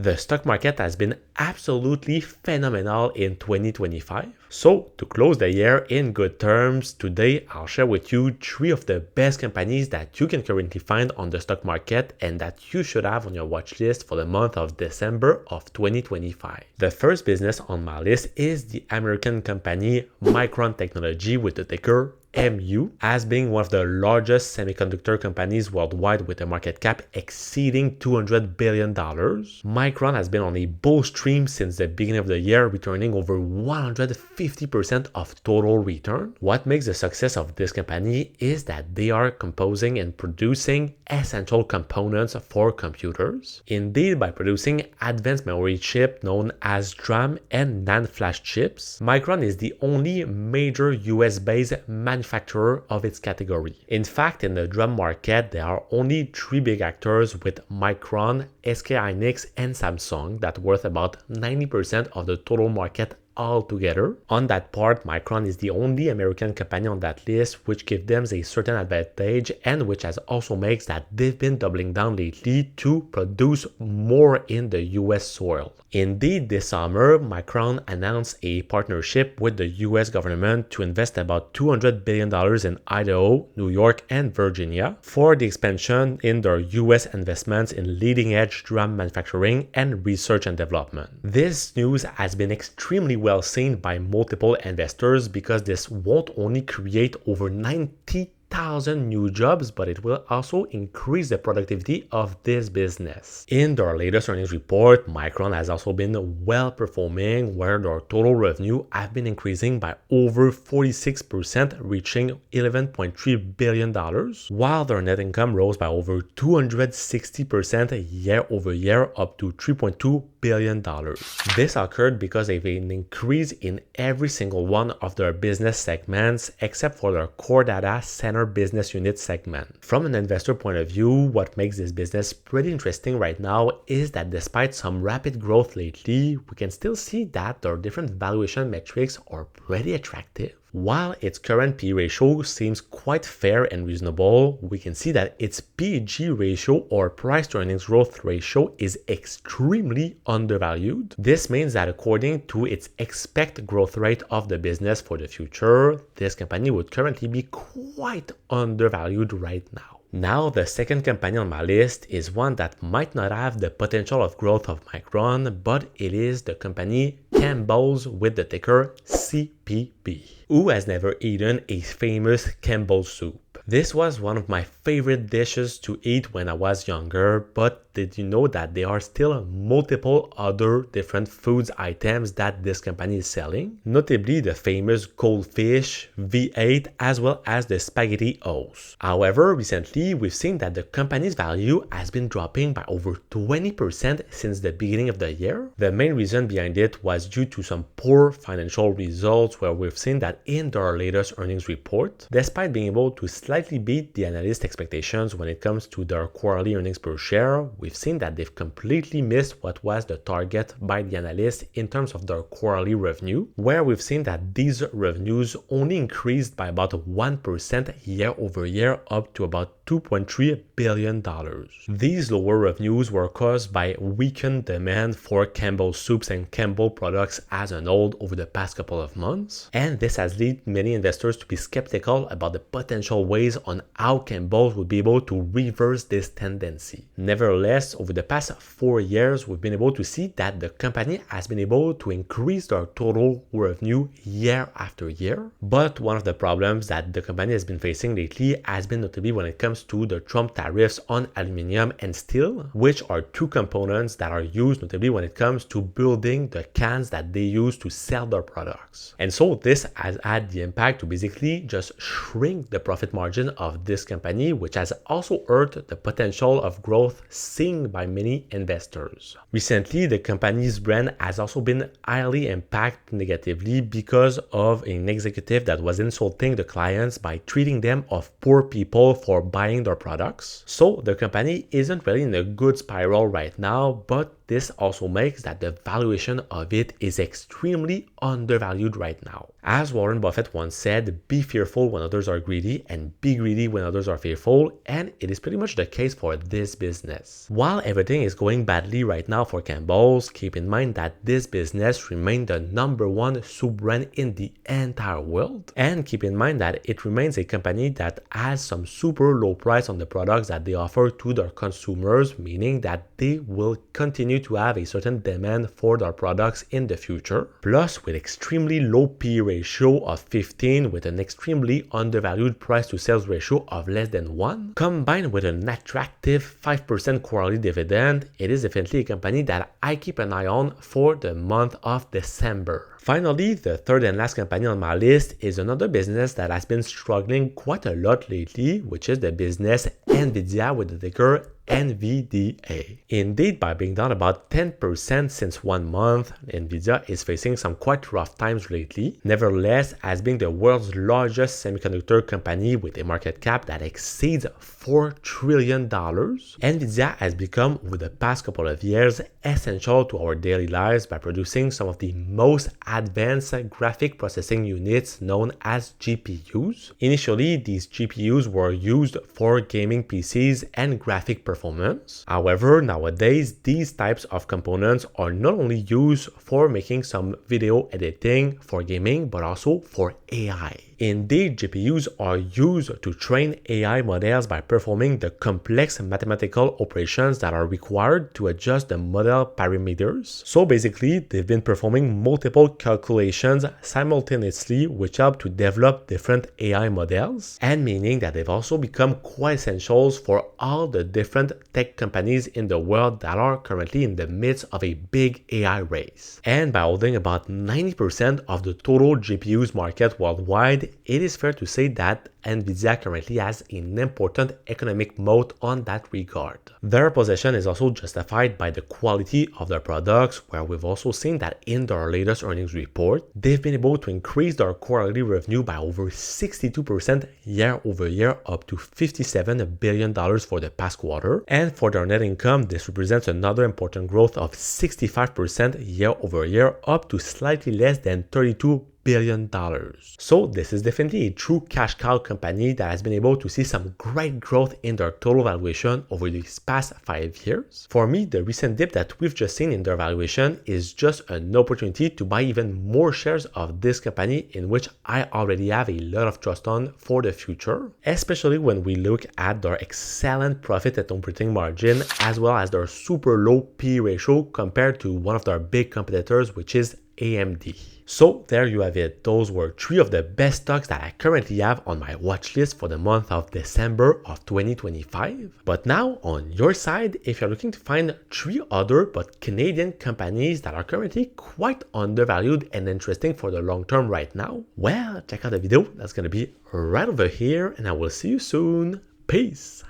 The stock market has been absolutely phenomenal in 2025. So, to close the year in good terms, today I'll share with you 3 of the best companies that you can currently find on the stock market and that you should have on your watch list for the month of December of 2025. The first business on my list is the American company Micron Technology with the ticker MU, as being one of the largest semiconductor companies worldwide with a market cap exceeding $200 billion. Micron has been on a bull stream since the beginning of the year, returning over 150% of total return. What makes the success of this company is that they are composing and producing essential components for computers. Indeed, by producing advanced memory chip known as DRAM and NAND flash chips, Micron is the only major US-based manufacturer of its category. In fact, in the DRAM market, there are only 3 big actors with Micron, SK Hynix, and Samsung that worth about 90% of the total market altogether. On that part, Micron is the only American company on that list, which gives them a certain advantage and which has also makes that they've been doubling down lately to produce more in the US soil. Indeed, this summer, Micron announced a partnership with the US government to invest about $200 billion in Idaho, New York, and Virginia for the expansion in their US investments in leading-edge DRAM manufacturing and research and development. This news has been extremely well seen by multiple investors because this won't only create over 90,000 new jobs, but it will also increase the productivity of this business. In their latest earnings report, Micron has also been well performing, where their total revenue have been increasing by over 46%, reaching $11.3 billion, while their net income rose by over 260% year over year, up to $3.2 billion. This occurred because of an increase in every single one of their business segments except for their core data center business unit segment. From an investor point of view, what makes this business pretty interesting right now is that despite some rapid growth lately, we can still see that their different valuation metrics are pretty attractive. While its current P ratio seems quite fair and reasonable, we can see that its PEG ratio or price to earnings growth ratio is extremely undervalued. This means that according to its expected growth rate of the business for the future, this company would currently be quite undervalued right now. Now, the second company on my list is one that might not have the potential of growth of Micron, but it is the company Campbell's with the ticker CPB. Who has never eaten a famous Campbell Soup? This was one of my favorite dishes to eat when I was younger, but did you know that there are still multiple other different foods items that this company is selling? Notably the famous goldfish, V8, as well as the spaghetti os. However, recently we've seen that the company's value has been dropping by over 20% since the beginning of the year. The main reason behind it was due to some poor financial results, where we've seen that in their latest earnings report, despite being able to slightly beat the analyst expectations when it comes to their quarterly earnings per share, we've seen that they've completely missed what was the target by the analyst in terms of their quarterly revenue, where we've seen that these revenues only increased by about 1% year over year, up to about $2.3 billion. These lower revenues were caused by weakened demand for Campbell Soups and Campbell products as a whole over the past couple of months, and this has led many investors to be skeptical about the potential ways on how Campbell would be able to reverse this tendency. Nevertheless, over the past 4 years, we've been able to see that the company has been able to increase their total revenue year after year, but one of the problems that the company has been facing lately has been notably when it comes to the Trump tariffs on aluminum and steel, which are 2 components that are used notably when it comes to building the cans that they use to sell their products. And so this has had the impact to basically just shrink the profit margin of this company, which has also hurt the potential of growth seen by many investors. Recently, the company's brand has also been highly impacted negatively because of an executive that was insulting the clients by treating them of poor people for buying their products. So the company isn't really in a good spiral right now, but this also makes that the valuation of it is extremely undervalued right now. As Warren Buffett once said, be fearful when others are greedy and be greedy when others are fearful, and it is pretty much the case for this business. While everything is going badly right now for Campbell's, keep in mind that this business remains the #1 soup brand in the entire world, and keep in mind that it remains a company that has some super low price on the products that they offer to their consumers, meaning that they will continue to have a certain demand for their products in the future. Plus, with extremely low PE ratio of 15 with an extremely undervalued price to sales ratio of less than 1, combined with an attractive 5% quarterly dividend, it is definitely a company that I keep an eye on for the month of December. Finally, the third and last company on my list is another business that has been struggling quite a lot lately, which is the business Nvidia with the ticker NVDA. Indeed, by being down about 10% since 1 month, Nvidia is facing some quite rough times lately. Nevertheless, as being the world's largest semiconductor company with a market cap that exceeds $4 trillion, Nvidia has become, over the past couple of years, essential to our daily lives by producing some of the most advanced graphic processing units known as GPUs. Initially, these GPUs were used for gaming PCs and graphic performance. However, nowadays, these types of components are not only used for making some video editing for gaming, but also for AI. Indeed, GPUs are used to train AI models by performing the complex mathematical operations that are required to adjust the model parameters. So basically, they've been performing multiple calculations simultaneously, which help to develop different AI models, and meaning that they've also become quite essentials for all the different tech companies in the world that are currently in the midst of a big AI race. And by holding about 90% of the total GPUs market worldwide, it is fair to say that Nvidia currently has an important economic moat on that regard. Their position is also justified by the quality of their products, where we've also seen that in their latest earnings report, they've been able to increase their quarterly revenue by over 62% year over year, up to $57 billion for the past quarter. And for their net income, this represents another important growth of 65% year over year, up to slightly less than $32 billion. So this is definitely a true cash cow company that has been able to see some great growth in their total valuation over these past 5 years. For me, the recent dip that we've just seen in their valuation is just an opportunity to buy even more shares of this company, in which I already have a lot of trust on for the future, especially when we look at their excellent profit and operating margin, as well as their super low PE ratio compared to one of their big competitors, which is AMD. So there you have it. Those were 3 of the best stocks that I currently have on my watch list for the month of December of 2025. But now on your side, if you're looking to find 3 other but Canadian companies that are currently quite undervalued and interesting for the long term right now, well, check out the video that's going to be right over here, and I will see you soon. Peace.